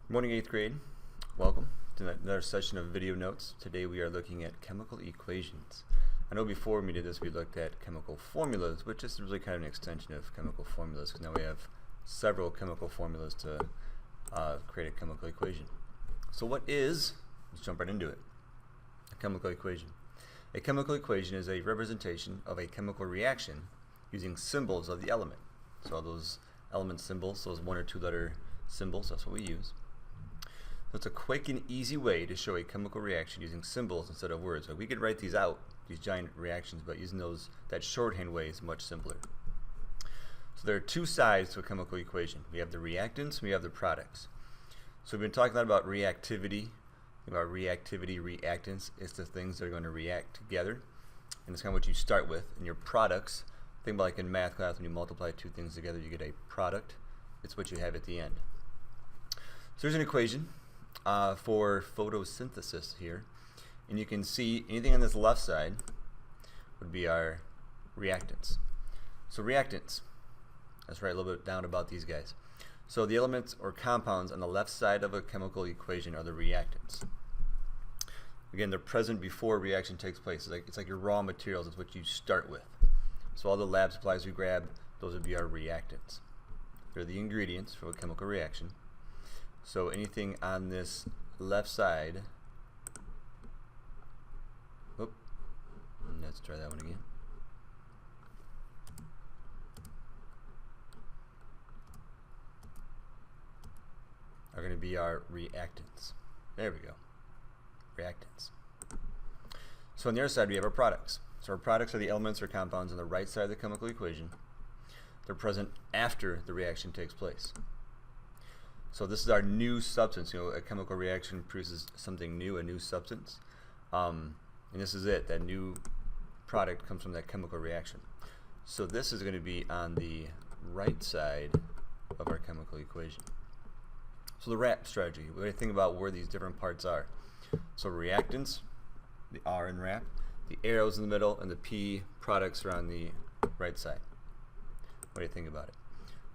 Good morning, 8th grade. Welcome to another session of video notes. Today we are looking at chemical equations. I know before we did this we looked at chemical formulas, which is really kind of an extension of chemical formulas because now we have several chemical formulas to create a chemical equation. So let's jump right into it, a chemical equation. A chemical equation is a representation of a chemical reaction using symbols of the element. So all those element symbols, those one or two letter symbols, that's what we use. So it's a quick and easy way to show a chemical reaction using symbols instead of words. Like we could write these out, these giant reactions, but using that shorthand way is much simpler. So there are two sides to a chemical equation. We have the reactants and we have the products. So we've been talking a lot about reactivity, reactants. It's the things that are going to react together. And it's kind of what you start with. In your products, think about like in math class when you multiply two things together you get a product. It's what you have at the end. So there's an equation for photosynthesis here, and you can see anything on this left side would be our reactants. So reactants, let's write a little bit down about these guys. So the elements or compounds on the left side of a chemical equation are the reactants. Again, they're present before reaction takes place. It's like your raw materials. It's what you start with. So all the lab supplies we grab, those would be our reactants. They're the ingredients for a chemical reaction. So anything on this left side, let's try that one again. Are going to be our reactants. There we go. Reactants. So on the other side we have our products. So our products are the elements or compounds on the right side of the chemical equation. They're present after the reaction takes place. So this is our new substance. You know, a chemical reaction produces something new, a new substance. And this is it. That new product comes from that chemical reaction. So this is going to be on the right side of our chemical equation. So the wrap strategy, we're going to think about where these different parts are. So reactants, the R in wrap, the arrows in the middle, and the P products are on the right side. What do you think about it?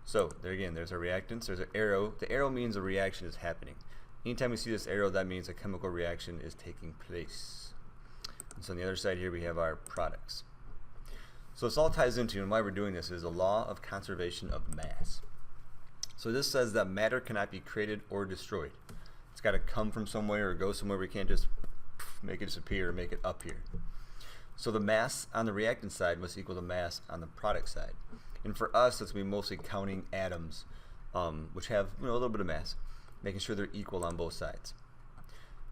So there again, there's our reactants, there's an arrow. The arrow means a reaction is happening. Anytime we see this arrow, that means a chemical reaction is taking place. And so on the other side here we have our products. So this all ties into, and why we're doing this, is the law of conservation of mass. So this says that matter cannot be created or destroyed. It's got to come from somewhere or go somewhere. We can't just make it disappear or make it up here. So the mass on the reactant side must equal the mass on the product side. And for us, that's going to be mostly counting atoms, which have a little bit of mass, making sure they're equal on both sides.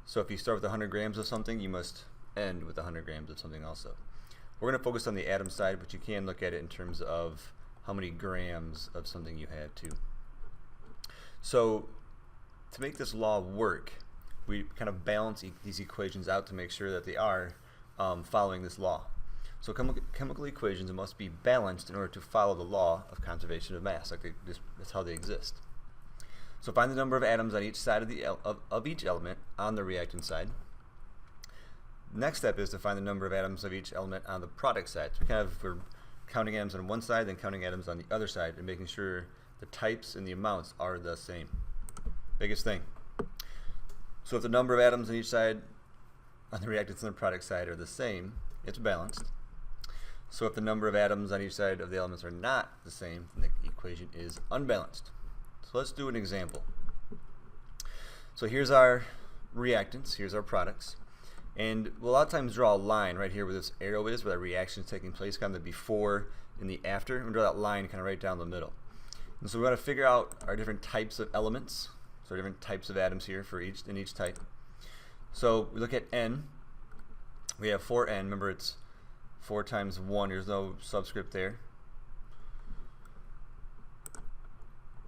So if you start with 100 grams of something, you must end with 100 grams of something also. We're going to focus on the atom side, but you can look at it in terms of how many grams of something you have too. So to make this law work, we kind of balance these equations out to make sure that they are following this law. So chemical equations must be balanced in order to follow the law of conservation of mass. That's how they exist. So find the number of atoms on each side of each element on the reactant side. Next step is to find the number of atoms of each element on the product side. So we're counting atoms on one side, then counting atoms on the other side, and making sure the types and the amounts are the same. Biggest thing. So if the number of atoms on each side on the reactants and the product side are the same, it's balanced. So if the number of atoms on each side of the elements are not the same, then the equation is unbalanced. So let's do an example. So here's our reactants, here's our products, and we'll a lot of times draw a line right here where this arrow is, where that reaction is taking place, kind of the before and the after, and draw that line kind of right down the middle. And so we're going to figure out our different types of elements, so different types of atoms here for each type. So we look at N. We have 4N. Remember, it's 4 times 1. There's no subscript there.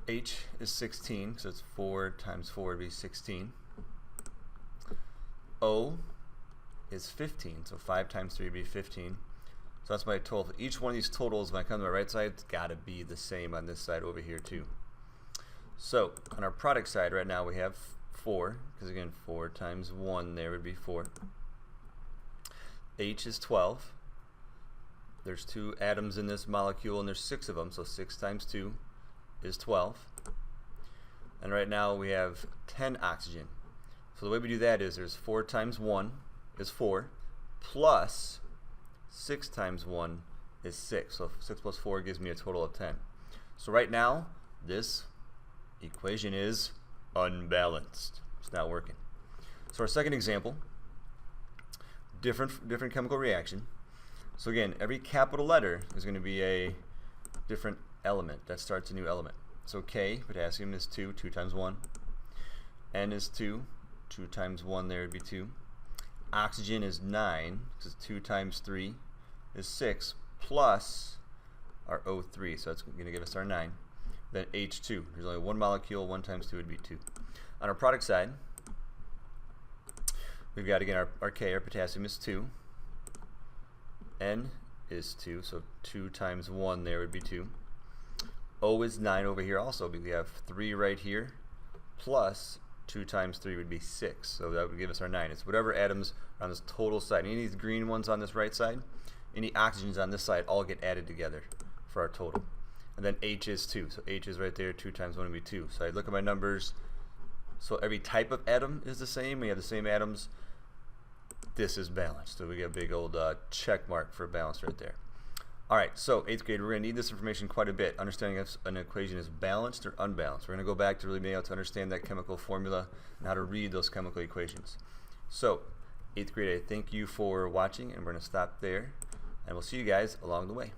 H is 16, so it's 4 times 4 would be 16. O is 15, so 5 times 3 would be 15. So that's my total. Each one of these totals, when I come to my right side, it's got to be the same on this side over here too. So on our product side right now we have 4, because again 4 times 1 there would be 4. H is 12. There's 2 atoms in this molecule and there's 6 of them, so 6 times 2 is 12. And right now we have 10 oxygen. So the way we do that is there's 4 times 1 is 4, plus 6 times 1 is 6. So 6 plus 4 gives me a total of 10. So right now, this equation is unbalanced. It's not working. So our second example, different chemical reaction. So again, every capital letter is going to be a different element that starts a new element. So K, potassium, is 2, 2 times 1. N is 2, 2 times 1 there would be 2. Oxygen is 9, because 2 times 3 is 6, plus our O3, so that's going to give us our 9. Then H2, there's only one molecule, 1 times 2 would be 2. On our product side, we've got, again, our K, our potassium, is 2. N is 2, so 2 times 1 there would be 2. O is 9 over here also, because we have 3 right here, plus 2 times 3 would be 6, so that would give us our 9. It's whatever atoms are on this total side. Any of these green ones on this right side, any oxygens on this side all get added together for our total. And then H is 2, so H is right there, 2 times 1 would be 2. So I look at my numbers, so every type of atom is the same, we have the same atoms. This is balanced, so we get a big old check mark for balance right there. Alright, so 8th grade, we're going to need this information quite a bit, understanding if an equation is balanced or unbalanced. We're going to go back to really being able to understand that chemical formula and how to read those chemical equations. So, 8th grade, I thank you for watching, and we're going to stop there, and we'll see you guys along the way.